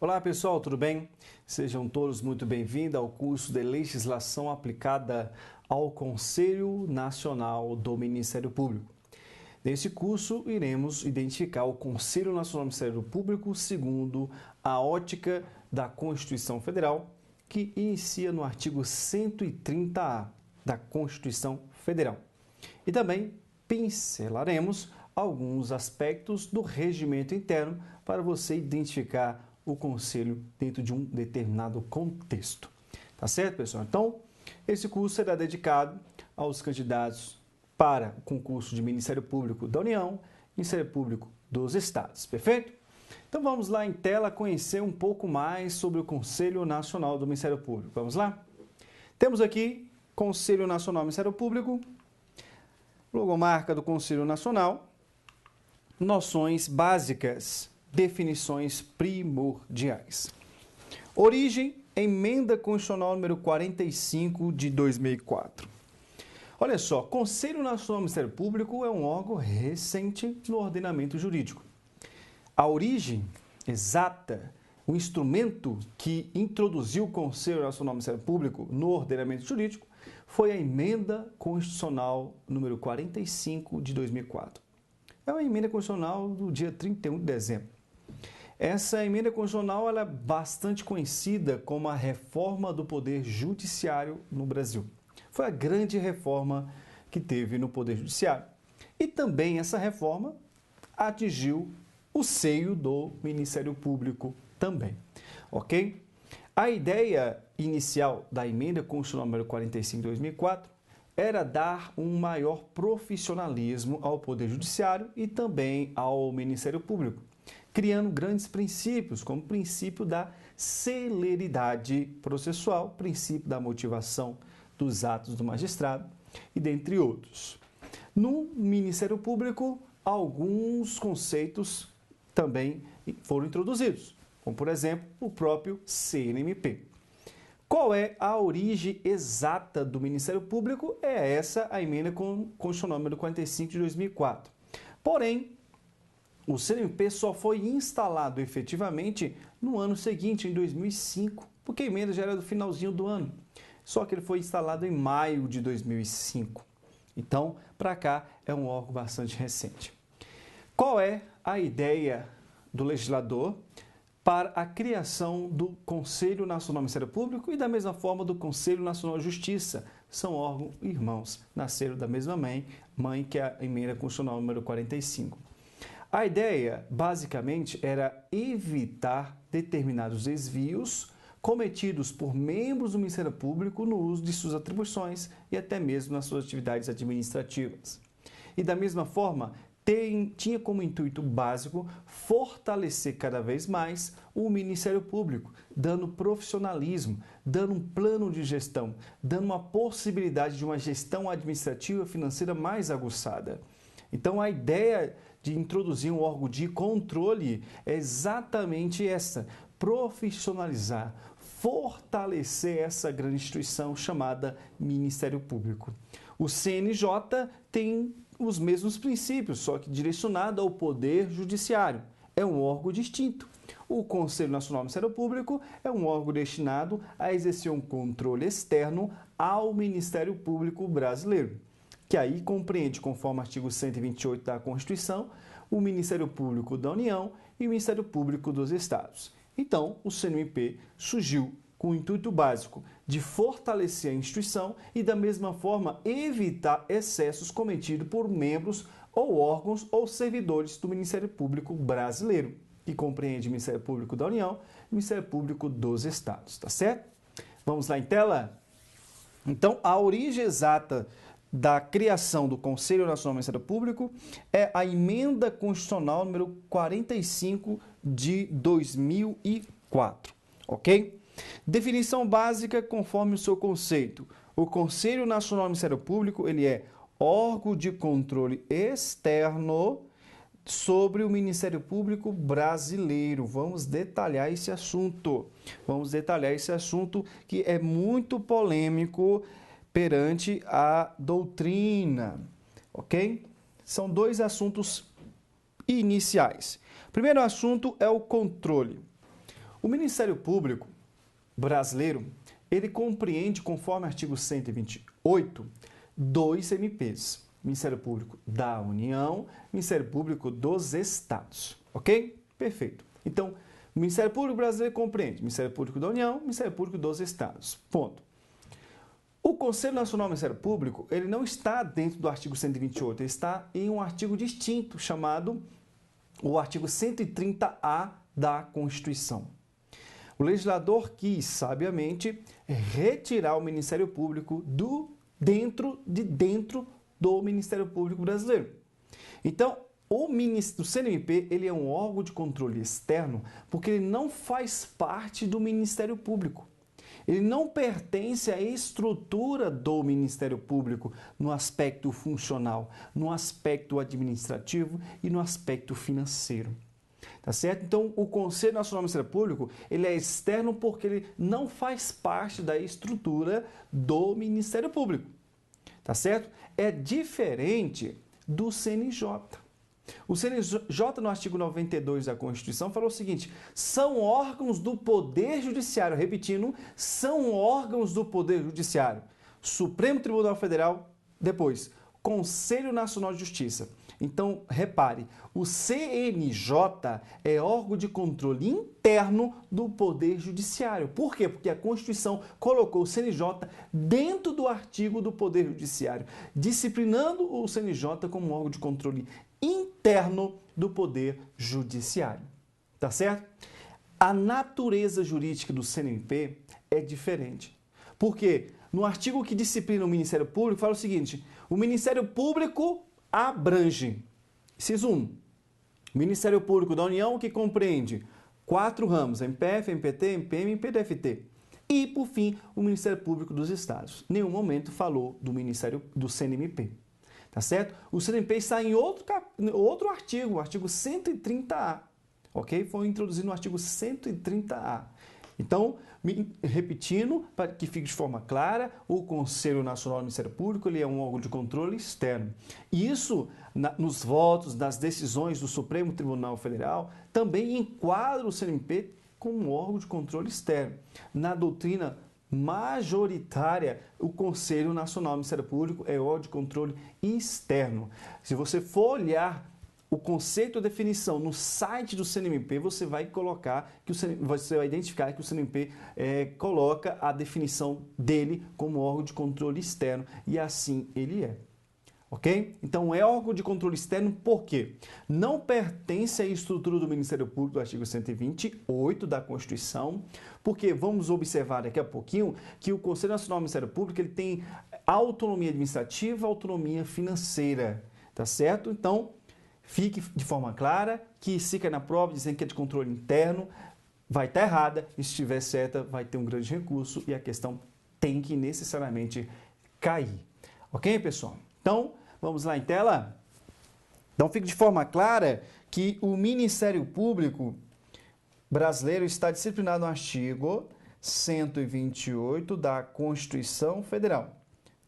Olá pessoal, tudo bem? Sejam todos muito bem-vindos ao curso de Legislação Aplicada ao Conselho Nacional do Ministério Público. Nesse curso, iremos identificar o Conselho Nacional do Ministério Público segundo a ótica da Constituição Federal, que inicia no artigo 130-A da Constituição Federal. E também pincelaremos alguns aspectos do regimento interno para você identificar o conselho dentro de um determinado contexto. Tá certo, pessoal? Então, esse curso será dedicado aos candidatos para o concurso de Ministério Público da União e Ministério Público dos Estados. Perfeito? Então, vamos lá em tela conhecer um pouco mais sobre o Conselho Nacional do Ministério Público. Vamos lá? Temos aqui Conselho Nacional do Ministério Público, logomarca do Conselho Nacional, noções básicas, definições primordiais. Origem, Emenda Constitucional número 45 de 2004. Olha só, Conselho Nacional do Ministério Público é um órgão recente no ordenamento jurídico. A origem exata, o instrumento que introduziu o Conselho Nacional do Ministério Público no ordenamento jurídico foi a Emenda Constitucional número 45 de 2004. É uma emenda constitucional do dia 31 de dezembro. Essa emenda constitucional ela é bastante conhecida como a reforma do Poder Judiciário no Brasil. Foi a grande reforma que teve no Poder Judiciário. E também essa reforma atingiu o seio do Ministério Público também. Ok? A ideia inicial da emenda constitucional número 45 de 2004 era dar um maior profissionalismo ao Poder Judiciário e também ao Ministério Público, criando grandes princípios, como o princípio da celeridade processual, princípio da motivação dos atos do magistrado e dentre outros. No Ministério Público, alguns conceitos também foram introduzidos, como por exemplo o próprio CNMP. Qual é a origem exata do Ministério Público? É essa a emenda constitucional número 45 de 2004. Porém, o CNMP só foi instalado efetivamente no ano seguinte, em 2005, porque a emenda já era do finalzinho do ano. Só que ele foi instalado em maio de 2005. Então, para cá, é um órgão bastante recente. Qual é a ideia do legislador para a criação do Conselho Nacional do Ministério Público e da mesma forma do Conselho Nacional de Justiça? São órgãos irmãos, nasceram da mesma mãe que a emenda constitucional número 45. A ideia, basicamente, era evitar determinados desvios cometidos por membros do Ministério Público no uso de suas atribuições e até mesmo nas suas atividades administrativas. E da mesma forma, tinha como intuito básico fortalecer cada vez mais o Ministério Público, dando profissionalismo, dando um plano de gestão, dando uma possibilidade de uma gestão administrativa e financeira mais aguçada. Então, a ideia de introduzir um órgão de controle é exatamente essa: profissionalizar, fortalecer essa grande instituição chamada Ministério Público. O CNJ tem os mesmos princípios, só que direcionado ao Poder Judiciário. É um órgão distinto. O Conselho Nacional do Ministério Público é um órgão destinado a exercer um controle externo ao Ministério Público brasileiro, que aí compreende, conforme o artigo 128 da Constituição, o Ministério Público da União e o Ministério Público dos Estados. Então, o CNMP surgiu com o intuito básico de fortalecer a instituição e, da mesma forma, evitar excessos cometidos por membros ou órgãos ou servidores do Ministério Público brasileiro, que compreende o Ministério Público da União e o Ministério Público dos Estados, tá certo? Vamos lá em tela? Então, a origem exata da criação do Conselho Nacional do Ministério Público é a Emenda Constitucional número 45 de 2004, ok? Definição básica conforme o seu conceito. O Conselho Nacional do Ministério Público, ele é órgão de controle externo sobre o Ministério Público brasileiro. Vamos detalhar esse assunto. Vamos detalhar esse assunto que é muito polêmico perante a doutrina, ok? São dois assuntos iniciais. O primeiro assunto é o controle. O Ministério Público brasileiro, ele compreende, conforme o artigo 128, dois MPs. Ministério Público da União, Ministério Público dos Estados. Ok? Perfeito. Então, o Ministério Público brasileiro compreende Ministério Público da União, Ministério Público dos Estados. Ponto. O Conselho Nacional do Ministério Público, ele não está dentro do artigo 128, ele está em um artigo distinto, chamado o artigo 130-A da Constituição. O legislador quis, sabiamente, retirar o Ministério Público dentro do Ministério Público brasileiro. Então, o CNMP, ele é um órgão de controle externo porque ele não faz parte do Ministério Público. Ele não pertence à estrutura do Ministério Público no aspecto funcional, no aspecto administrativo e no aspecto financeiro. Tá certo? Então, o Conselho Nacional do Ministério Público, ele é externo porque ele não faz parte da estrutura do Ministério Público. Tá certo? É diferente do CNJ. O CNJ, no artigo 92 da Constituição, falou o seguinte: são órgãos do Poder Judiciário, repetindo, são órgãos do Poder Judiciário. Supremo Tribunal Federal, depois, Conselho Nacional de Justiça. Então, repare, o CNJ é órgão de controle interno do Poder Judiciário. Por quê? Porque a Constituição colocou o CNJ dentro do artigo do Poder Judiciário, disciplinando o CNJ como órgão de controle interno do Poder Judiciário. Tá certo? A natureza jurídica do CNMP é diferente. Por quê? No artigo que disciplina o Ministério Público, fala o seguinte: o Ministério Público abrange, inciso 1, o Ministério Público da União, que compreende 4 ramos, MPF, MPT, MPM e MPDFT. E, por fim, o Ministério Público dos Estados. Em nenhum momento falou do CNMP. Tá certo? O CNMP está em outro artigo, o artigo 130-A. Ok? Foi introduzido no artigo 130-A. Então, repetindo, para que fique de forma clara, o Conselho Nacional do Ministério Público, ele é um órgão de controle externo. E isso, nos votos, nas decisões do Supremo Tribunal Federal, também enquadra o CNMP como um órgão de controle externo. Na doutrina majoritária, o Conselho Nacional do Ministério Público é órgão de controle externo. Se você for olhar o conceito e a definição no site do CNMP, você vai colocar você vai identificar que o CNMP coloca a definição dele como órgão de controle externo, e assim ele é. Ok? Então, é órgão de controle externo por quê? Não pertence à estrutura do Ministério Público do artigo 128 da Constituição, porque vamos observar daqui a pouquinho que o Conselho Nacional do Ministério Público ele tem autonomia administrativa, autonomia financeira, tá certo? Então, fique de forma clara que se cair na prova dizendo que é de controle interno, vai estar errada, e se estiver certa, vai ter um grande recurso e a questão tem que necessariamente cair. Ok, pessoal? Então, vamos lá em tela? Então, fique de forma clara que o Ministério Público brasileiro está disciplinado no artigo 128 da Constituição Federal.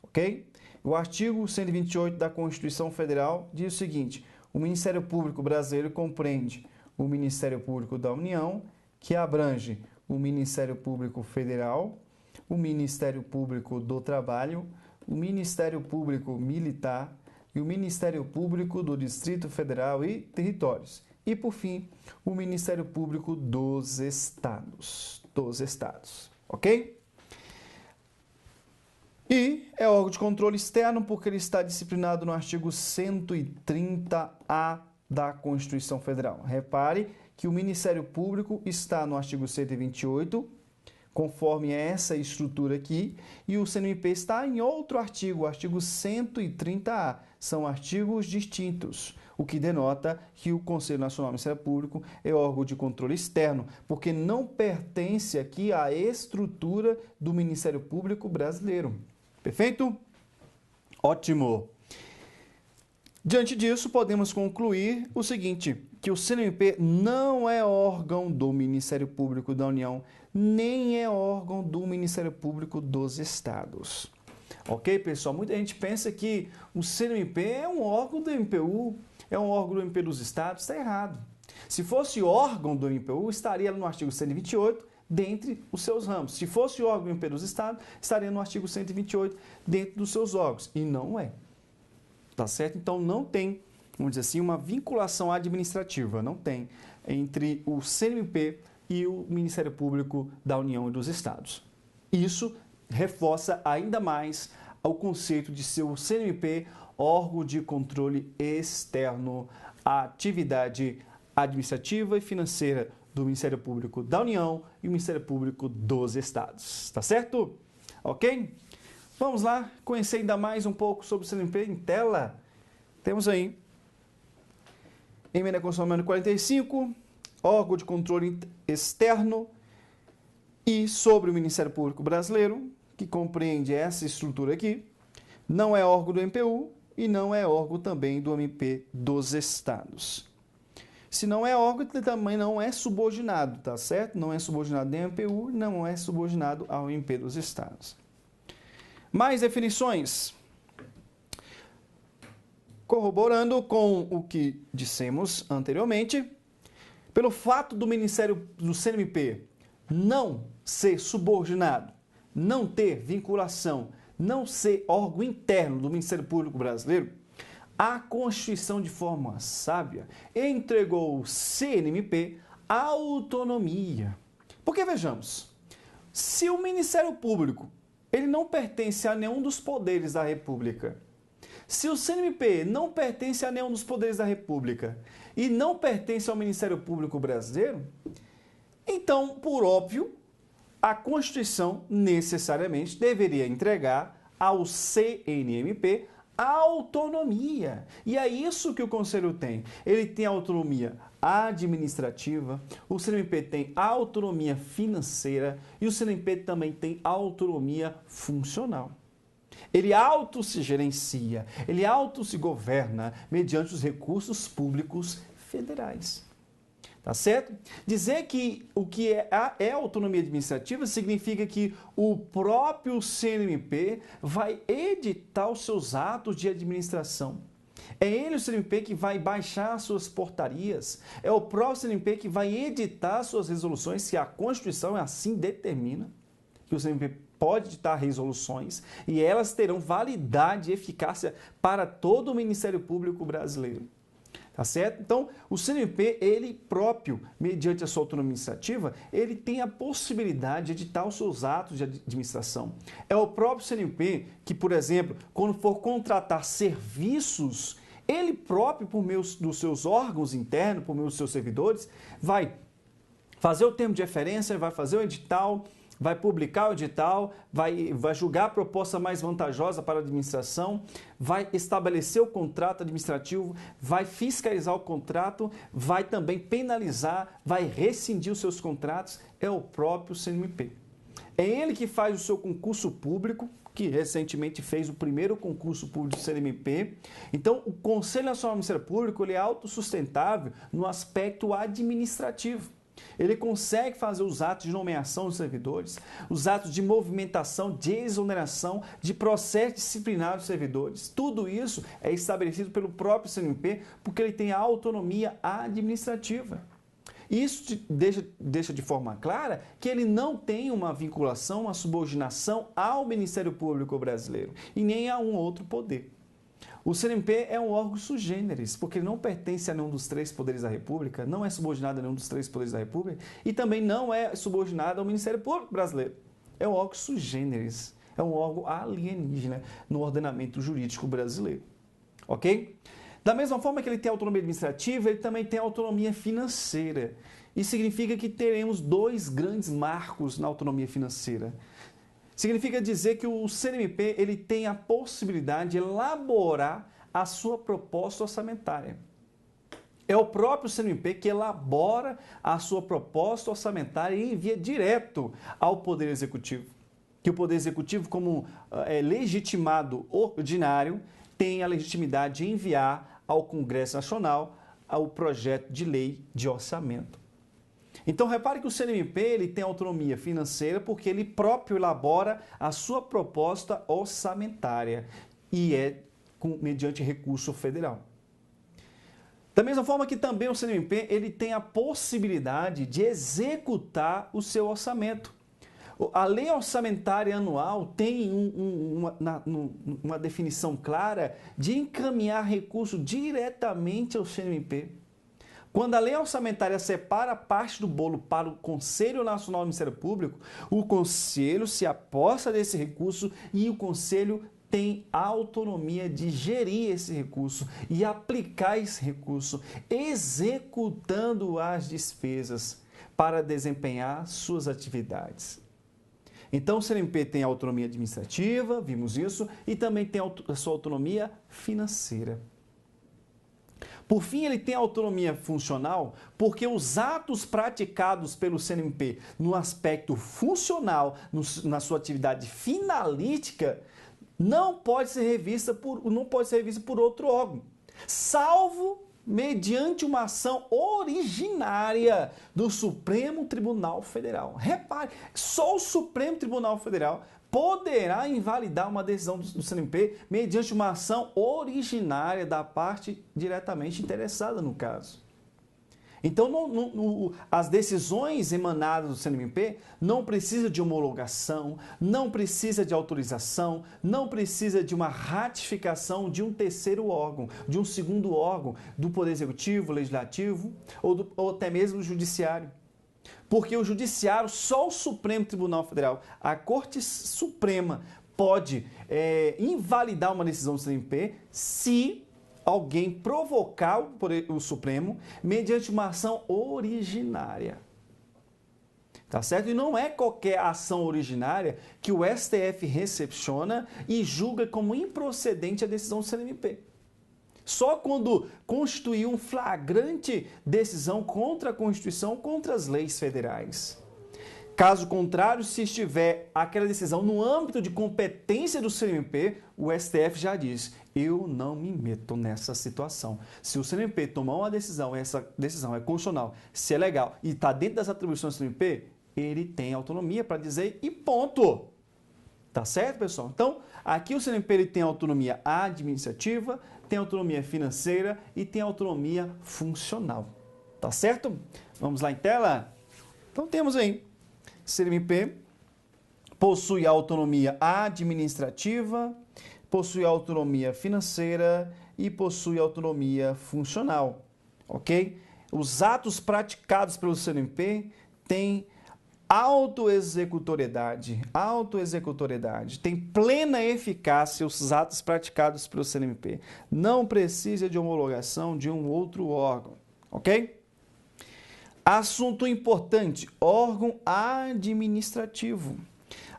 Ok? O artigo 128 da Constituição Federal diz o seguinte: o Ministério Público brasileiro compreende o Ministério Público da União, que abrange o Ministério Público Federal, o Ministério Público do Trabalho, o Ministério Público Militar e o Ministério Público do Distrito Federal e Territórios. E, por fim, o Ministério Público dos Estados. Ok? E é órgão de controle externo porque ele está disciplinado no artigo 130-A da Constituição Federal. Repare que o Ministério Público está no artigo 128, conforme essa estrutura aqui, e o CNMP está em outro artigo, o artigo 130-A. São artigos distintos, o que denota que o Conselho Nacional do Ministério Público é órgão de controle externo, porque não pertence aqui à estrutura do Ministério Público brasileiro. Perfeito? Ótimo! Diante disso, podemos concluir o seguinte, que o CNMP não é órgão do Ministério Público da União, nem é órgão do Ministério Público dos Estados. Ok, pessoal? Muita gente pensa que o CNMP é um órgão do MPU, é um órgão do MP dos Estados. Está errado. Se fosse órgão do MPU, estaria no artigo 128, dentre os seus ramos. Se fosse órgão do MP dos Estados, estaria no artigo 128, dentro dos seus órgãos. E não é. Tá certo? Então, não tem, vamos dizer assim, uma vinculação administrativa, não tem, entre o CNMP e o Ministério Público da União e dos Estados. Isso reforça ainda mais o conceito de ser o CNMP órgão de controle externo à atividade administrativa e financeira do Ministério Público da União e o Ministério Público dos Estados. Tá certo? Ok? Vamos lá conhecer ainda mais um pouco sobre o CNMP em tela. Temos aí, emenda constitucional número 45, órgão de controle externo e sobre o Ministério Público Brasileiro, que compreende essa estrutura aqui, não é órgão do MPU e não é órgão também do MP dos Estados. Se não é órgão, também não é subordinado, tá certo? Não é subordinado nem ao MPU, não é subordinado ao MP dos Estados. Mais definições. Corroborando com o que dissemos anteriormente, pelo fato do Ministério do CNMP não ser subordinado, não ter vinculação, não ser órgão interno do Ministério Público Brasileiro, a Constituição, de forma sábia, entregou ao CNMP autonomia. Porque, vejamos, se o Ministério Público ele não pertence a nenhum dos poderes da República, se o CNMP não pertence a nenhum dos poderes da República e não pertence ao Ministério Público Brasileiro, então, por óbvio, a Constituição necessariamente deveria entregar ao CNMP a autonomia. E é isso que o Conselho tem. Ele tem autonomia administrativa, o CNMP tem autonomia financeira e o CNMP também tem autonomia funcional. Ele auto se gerencia, ele auto se governa mediante os recursos públicos federais. Tá certo? Dizer que o que é autonomia administrativa significa que o próprio CNMP vai editar os seus atos de administração. É ele, o CNMP, que vai baixar suas portarias. É o próprio CNMP que vai editar suas resoluções, se a Constituição assim determina que o CNMP pode editar resoluções e elas terão validade e eficácia para todo o Ministério Público brasileiro. Tá certo? Então, o CNMP, ele próprio, mediante a sua autonomia administrativa, ele tem a possibilidade de editar os seus atos de administração. É o próprio CNMP que, por exemplo, quando for contratar serviços, ele próprio, por meio dos seus órgãos internos, por meio dos seus servidores, vai fazer o termo de referência, vai fazer o edital, vai publicar o edital, vai julgar a proposta mais vantajosa para a administração, vai estabelecer o contrato administrativo, vai fiscalizar o contrato, vai também penalizar, vai rescindir os seus contratos, é o próprio CNMP. É ele que faz o seu concurso público, que recentemente fez o primeiro concurso público do CNMP. Então, o Conselho Nacional do Ministério Público ele é autossustentável no aspecto administrativo. Ele consegue fazer os atos de nomeação dos servidores, os atos de movimentação, de exoneração, de processo disciplinar dos servidores. Tudo isso é estabelecido pelo próprio CNMP porque ele tem a autonomia administrativa. Isso deixa de forma clara que ele não tem uma vinculação, uma subordinação ao Ministério Público Brasileiro e nem a um outro poder. O CNMP é um órgão sui generis, porque ele não pertence a nenhum dos três poderes da República, não é subordinado a nenhum dos três poderes da República e também não é subordinado ao Ministério Público Brasileiro. É um órgão sui generis, é um órgão alienígena no ordenamento jurídico brasileiro. Ok? Da mesma forma que ele tem autonomia administrativa, ele também tem autonomia financeira. Isso significa que teremos dois grandes marcos na autonomia financeira. Significa dizer que o CNMP ele tem a possibilidade de elaborar a sua proposta orçamentária. É o próprio CNMP que elabora a sua proposta orçamentária e envia direto ao Poder Executivo. Que o Poder Executivo, como legitimado ordinário, tem a legitimidade de enviar ao Congresso Nacional o projeto de lei de orçamento. Então, repare que o CNMP ele tem autonomia financeira porque ele próprio elabora a sua proposta orçamentária e mediante recurso federal. Da mesma forma que também o CNMP ele tem a possibilidade de executar o seu orçamento. A lei orçamentária anual tem uma definição clara de encaminhar recursos diretamente ao CNMP. Quando a lei orçamentária separa parte do bolo para o Conselho Nacional do Ministério Público, o Conselho se apossa desse recurso e o Conselho tem a autonomia de gerir esse recurso e aplicar esse recurso, executando as despesas para desempenhar suas atividades. Então, o CNMP tem autonomia administrativa, vimos isso, e também tem a sua autonomia financeira. Por fim, ele tem autonomia funcional porque os atos praticados pelo CNMP no aspecto funcional, na sua atividade finalística, não pode ser revista por outro órgão, salvo mediante uma ação originária do Supremo Tribunal Federal. Repare, só o Supremo Tribunal Federal poderá invalidar uma decisão do CNMP mediante uma ação originária da parte diretamente interessada no caso. Então, as decisões emanadas do CNMP não precisam de homologação, não precisa de autorização, não precisa de uma ratificação de um terceiro órgão, de um segundo órgão, do Poder Executivo, Legislativo ou até mesmo do Judiciário. Porque o Judiciário, só o Supremo Tribunal Federal, a Corte Suprema, pode invalidar uma decisão do CNMP se alguém provocar o Supremo mediante uma ação originária. Tá certo? E não é qualquer ação originária que o STF recepciona e julga como improcedente a decisão do CNMP. Só quando constituir um flagrante decisão contra a Constituição, contra as leis federais. Caso contrário, se estiver aquela decisão no âmbito de competência do CNMP, o STF já diz, eu não me meto nessa situação. Se o CNMP tomar uma decisão, essa decisão é constitucional, se é legal e está dentro das atribuições do CNMP, ele tem autonomia para dizer e ponto. Tá certo, pessoal? Então, aqui o CNMP ele tem autonomia administrativa, tem autonomia financeira e tem autonomia funcional. Tá certo? Vamos lá em tela? Então, temos aí. CNMP possui autonomia administrativa, possui autonomia financeira e possui autonomia funcional, ok? Os atos praticados pelo CNMP têm autoexecutoriedade, tem plena eficácia os atos praticados pelo CNMP. Não precisa de homologação de um outro órgão, ok? Assunto importante, órgão administrativo.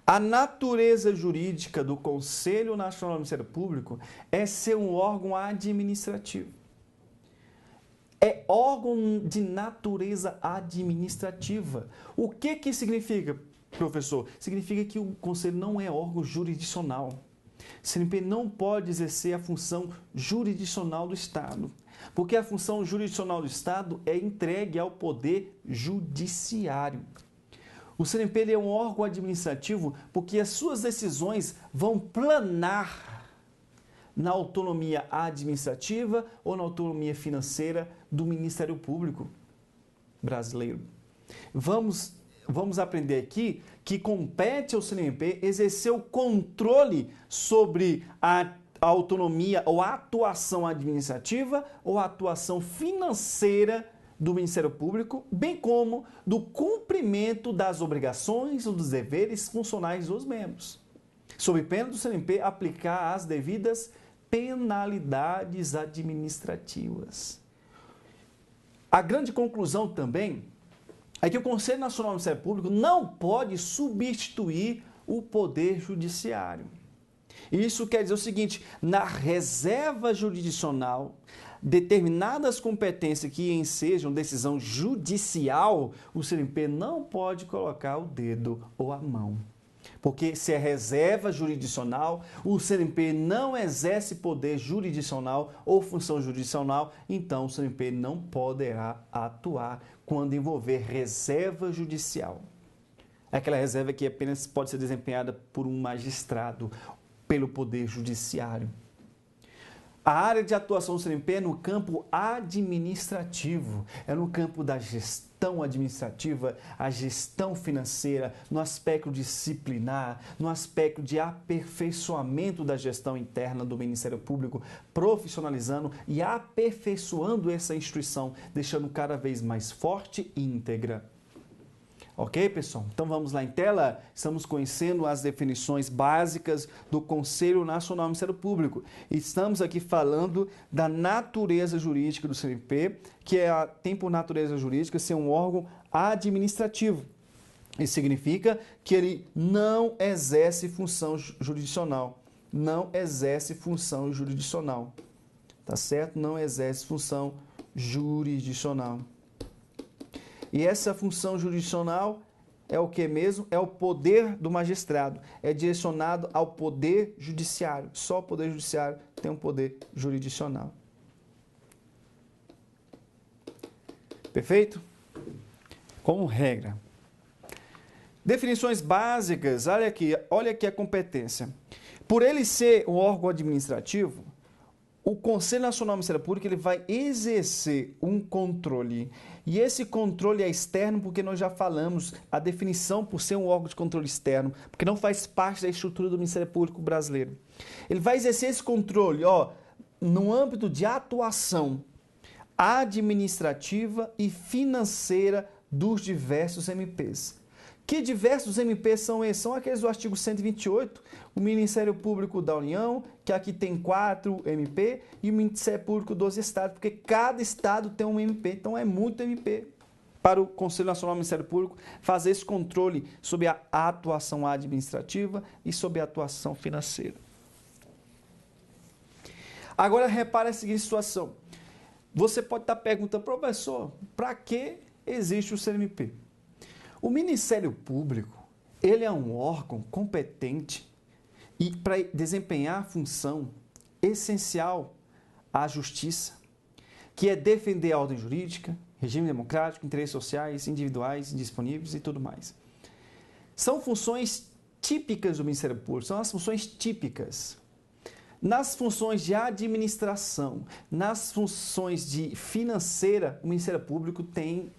A natureza jurídica do Conselho Nacional do Ministério Público é ser um órgão administrativo. É órgão de natureza administrativa. O que significa, professor? Significa que o Conselho não é órgão jurisdicional. O CNMP não pode exercer a função jurisdicional do Estado, porque a função jurisdicional do Estado é entregue ao Poder Judiciário. O CNMP ele é um órgão administrativo porque as suas decisões vão planar na autonomia administrativa ou na autonomia financeira do Ministério Público brasileiro. Vamos aprender aqui que compete ao CNMP exercer o controle sobre a autonomia ou a atuação administrativa ou a atuação financeira do Ministério Público, bem como do cumprimento das obrigações ou dos deveres funcionais dos membros, sob pena do CNMP aplicar as devidas penalidades administrativas. A grande conclusão também é que o Conselho Nacional do Ministério Público não pode substituir o Poder Judiciário. Isso quer dizer o seguinte, na reserva jurisdicional, determinadas competências que ensejam decisão judicial, o CNMP não pode colocar o dedo ou a mão. Porque se é reserva jurisdicional, o CNMP não exerce poder jurisdicional ou função jurisdicional, então o CNMP não poderá atuar quando envolver reserva judicial. Aquela reserva que apenas pode ser desempenhada por um magistrado, pelo Poder Judiciário. A área de atuação do CNMP é no campo administrativo, é no campo da gestão administrativa, a gestão financeira, no aspecto disciplinar, no aspecto de aperfeiçoamento da gestão interna do Ministério Público, profissionalizando e aperfeiçoando essa instituição, deixando cada vez mais forte e íntegra. Ok, pessoal? Então vamos lá em tela. Estamos conhecendo as definições básicas do Conselho Nacional do Ministério Público. Estamos aqui falando da natureza jurídica do CNMP, que tem por natureza jurídica ser um órgão administrativo. Isso significa que ele não exerce função jurisdicional. Não exerce função jurisdicional. Tá certo? Não exerce função jurisdicional. E essa função jurisdicional é o que mesmo? É o poder do magistrado. É direcionado ao poder judiciário. Só o poder judiciário tem um poder jurisdicional. Perfeito? Como regra. Definições básicas. Olha aqui a competência. Por ele ser um órgão administrativo, o Conselho Nacional do Ministério Público ele vai exercer um controle. E esse controle é externo porque nós já falamos a definição por ser um órgão de controle externo, porque não faz parte da estrutura do Ministério Público brasileiro. Ele vai exercer esse controle no âmbito de atuação administrativa e financeira dos diversos MPs. Que diversos MPs são esses? São aqueles do artigo 128, o Ministério Público da União, que aqui tem 4 MP, e o Ministério Público dos Estados, porque cada estado tem um MP, então é muito MP para o Conselho Nacional do Ministério Público fazer esse controle sobre a atuação administrativa e sobre a atuação financeira. Agora, repare a seguinte situação. Você pode estar perguntando, professor, para que existe o CNMP? O Ministério Público, ele é um órgão competente e para desempenhar a função essencial à justiça, que é defender a ordem jurídica, regime democrático, interesses sociais, individuais, indisponíveis e tudo mais. São funções típicas do Ministério Público, são as funções típicas. Nas funções de administração, nas funções de financeira, o Ministério Público tem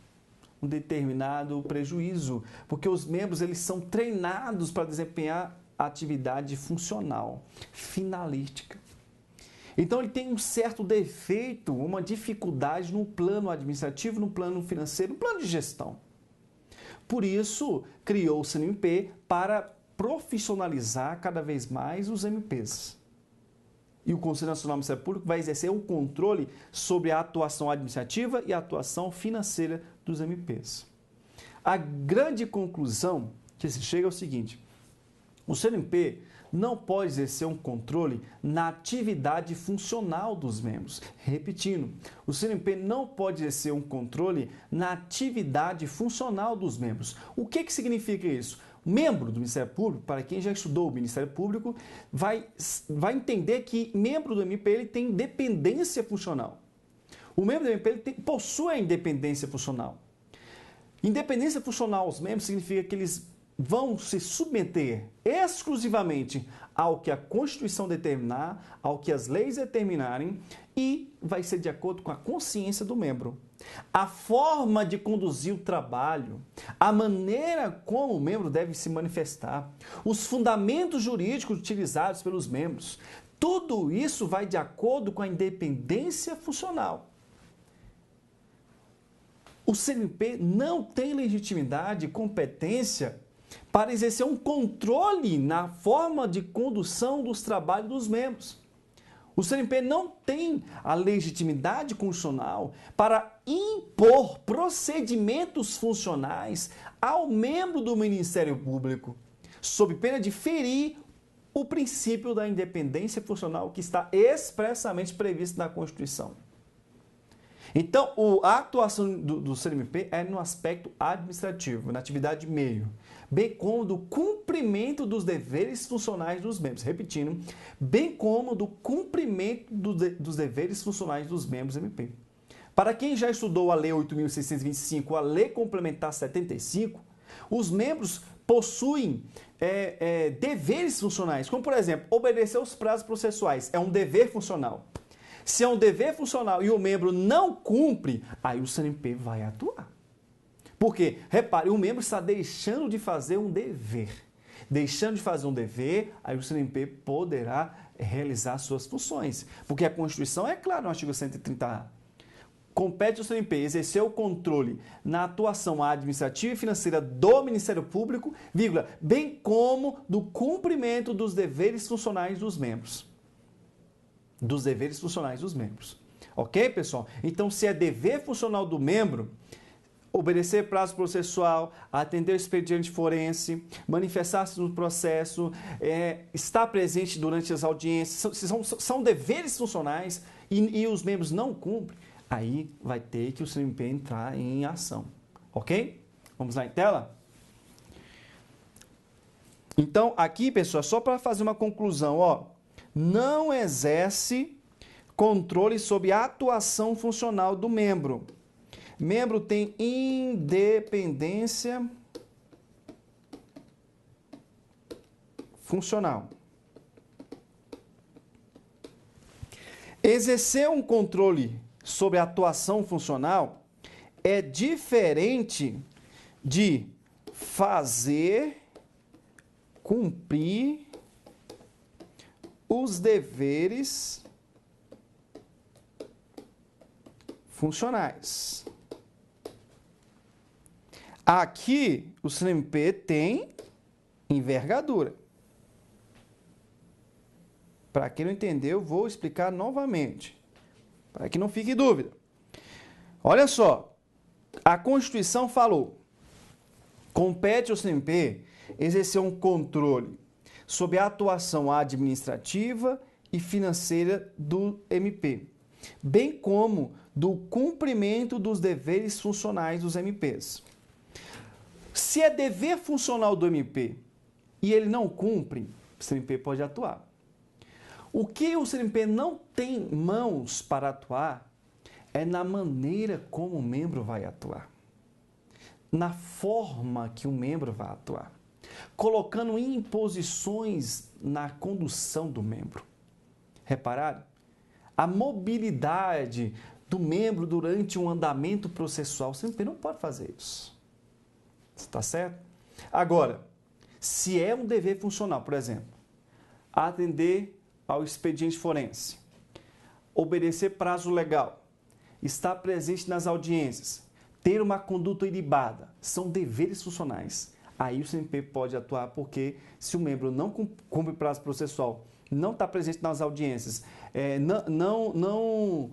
um determinado prejuízo, porque os membros eles são treinados para desempenhar a atividade funcional, finalística. Então ele tem um certo defeito, uma dificuldade no plano administrativo, no plano financeiro, no plano de gestão. Por isso, criou o CNMP para profissionalizar cada vez mais os MPs. E o Conselho Nacional do Ministério Público vai exercer um controle sobre a atuação administrativa e a atuação financeira dos MPs. A grande conclusão que se chega é o seguinte: o CNMP não pode exercer um controle na atividade funcional dos membros. Repetindo, o CNMP não pode exercer um controle na atividade funcional dos membros. O que significa isso? Membro do Ministério Público, para quem já estudou o Ministério Público, vai entender que membro do MP ele tem independência funcional. O membro do MP ele possui a independência funcional. Independência funcional aos membros significa que eles vão se submeter exclusivamente ao que a Constituição determinar, ao que as leis determinarem, e vai ser de acordo com a consciência do membro. A forma de conduzir o trabalho, a maneira como o membro deve se manifestar, os fundamentos jurídicos utilizados pelos membros, tudo isso vai de acordo com a independência funcional. O CNMP não tem legitimidade e competência para exercer um controle na forma de condução dos trabalhos dos membros. O CNMP não tem a legitimidade constitucional para impor procedimentos funcionais ao membro do Ministério Público, sob pena de ferir o princípio da independência funcional que está expressamente previsto na Constituição. Então, a atuação do CNMP é no aspecto administrativo, na atividade meio, bem como do cumprimento dos deveres funcionais dos membros. Repetindo, bem como do cumprimento dos deveres funcionais dos membros do MP. Para quem já estudou a Lei 8.625, a Lei Complementar 75, os membros possuem deveres funcionais, como, por exemplo, obedecer aos prazos processuais, é um dever funcional. Se é um dever funcional e o membro não cumpre, aí o CNMP vai atuar. Porque, repare, o membro está deixando de fazer um dever. Deixando de fazer um dever, aí o CNMP poderá realizar suas funções. Porque a Constituição é clara no artigo 130A. Compete ao CNMP exercer o controle na atuação administrativa e financeira do Ministério Público, vírgula, bem como do cumprimento dos deveres funcionais dos membros. Dos deveres funcionais dos membros. Ok, pessoal? Então, se é dever funcional do membro, obedecer prazo processual, atender o expediente forense, manifestar-se no processo, estar presente durante as audiências, são deveres funcionais e os membros não cumprem, aí vai ter que o CNMP entrar em ação. Ok? Vamos lá em tela? Então, aqui, pessoal, só para fazer uma conclusão, ó, não exerce controle sobre a atuação funcional do membro. Membro tem independência funcional. Exercer um controle sobre a atuação funcional é diferente de fazer cumprir os deveres funcionais. Aqui, o CNMP tem envergadura. Para quem não entendeu, vou explicar novamente, para que não fique dúvida. Olha só, a Constituição falou, compete ao CNMP exercer um controle sobre a atuação administrativa e financeira do MP, bem como do cumprimento dos deveres funcionais dos MPs. Se é dever funcional do MP e ele não cumpre, o CNMP pode atuar. O que o CNMP não tem mãos para atuar é na maneira como o membro vai atuar, na forma que o membro vai atuar, colocando imposições na condução do membro. Repararam? A mobilidade do membro durante um andamento processual, o CNMP não pode fazer isso. Está certo? Agora, se é um dever funcional, por exemplo, atender ao expediente forense, obedecer prazo legal, estar presente nas audiências, ter uma conduta ilibada, são deveres funcionais. Aí o CNMP pode atuar porque se o membro não cumpre prazo processual, não está presente nas audiências, não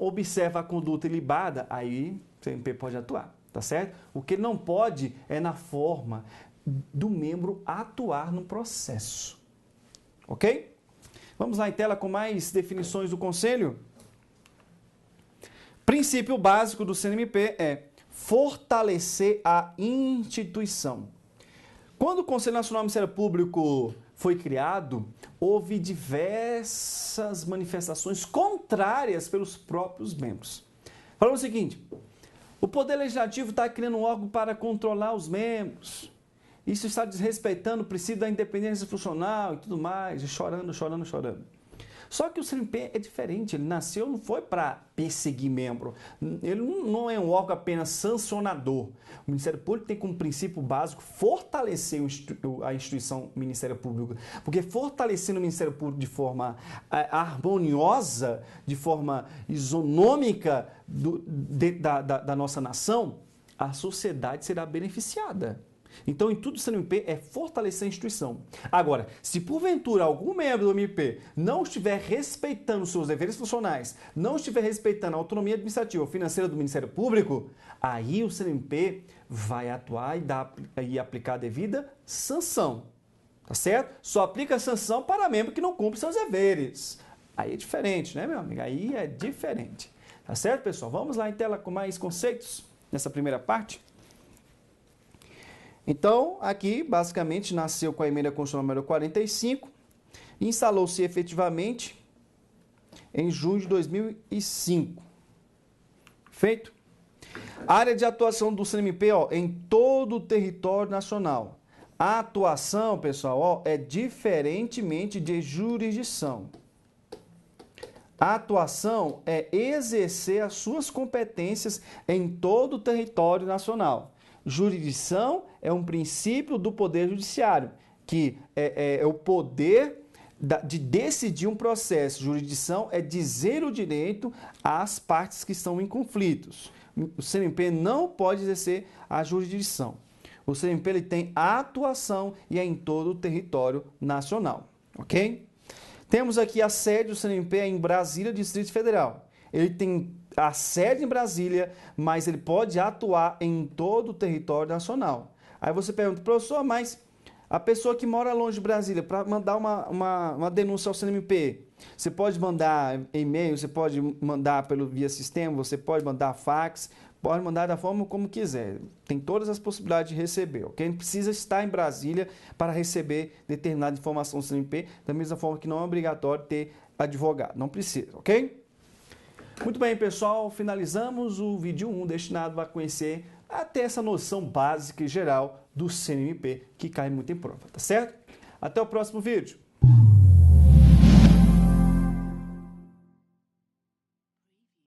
observa a conduta ilibada, aí o CNMP pode atuar. Tá certo? O que ele não pode é na forma do membro atuar no processo. Ok? Vamos lá em tela com mais definições do Conselho? Princípio básico do CNMP é fortalecer a instituição. Quando o Conselho Nacional do Ministério Público foi criado, houve diversas manifestações contrárias pelos próprios membros. Falando o seguinte: o Poder Legislativo está criando um órgão para controlar os membros. Isso está desrespeitando o princípio da independência funcional e tudo mais, e chorando. Só que o CNMP é diferente, ele nasceu, não foi para perseguir membro. Ele não é um órgão apenas sancionador. O Ministério Público tem como princípio básico fortalecer a instituição Ministério Público. Porque fortalecendo o Ministério Público de forma harmoniosa, de forma isonômica da nossa nação, a sociedade será beneficiada. Então, em tudo o CNMP é fortalecer a instituição. Agora, se porventura algum membro do MP não estiver respeitando seus deveres funcionais, não estiver respeitando a autonomia administrativa ou financeira do Ministério Público, aí o CNMP vai atuar e aplicar a devida sanção. Tá certo? Só aplica a sanção para membro que não cumpre seus deveres. Aí é diferente, né, meu amigo? Aí é diferente. Tá certo, pessoal? Vamos lá em tela com mais conceitos nessa primeira parte. Então, aqui, basicamente, nasceu com a emenda constitucional número 45 e instalou-se efetivamente em junho de 2005. Feito? Área de atuação do CNMP, em todo o território nacional. A atuação, pessoal, é diferentemente de jurisdição. A atuação é exercer as suas competências em todo o território nacional. Jurisdição é um princípio do Poder Judiciário, que é o poder de decidir um processo. Jurisdição é dizer o direito às partes que estão em conflitos. O CNMP não pode exercer a jurisdição. O CNMP ele tem a atuação e é em todo o território nacional, ok? Temos aqui a sede do CNMP em Brasília, Distrito Federal. Ele tem a sede em Brasília, mas ele pode atuar em todo o território nacional. Aí você pergunta, professor, mas a pessoa que mora longe de Brasília, para mandar uma denúncia ao CNMP, você pode mandar e-mail, você pode mandar via sistema, você pode mandar fax, pode mandar da forma como quiser. Tem todas as possibilidades de receber, ok? Não precisa estar em Brasília para receber determinada informação do CNMP, da mesma forma que não é obrigatório ter advogado. Não precisa, ok? Muito bem, pessoal. Finalizamos o vídeo 1 destinado a conhecer até essa noção básica e geral do CNMP, que cai muito em prova, tá certo? Até o próximo vídeo.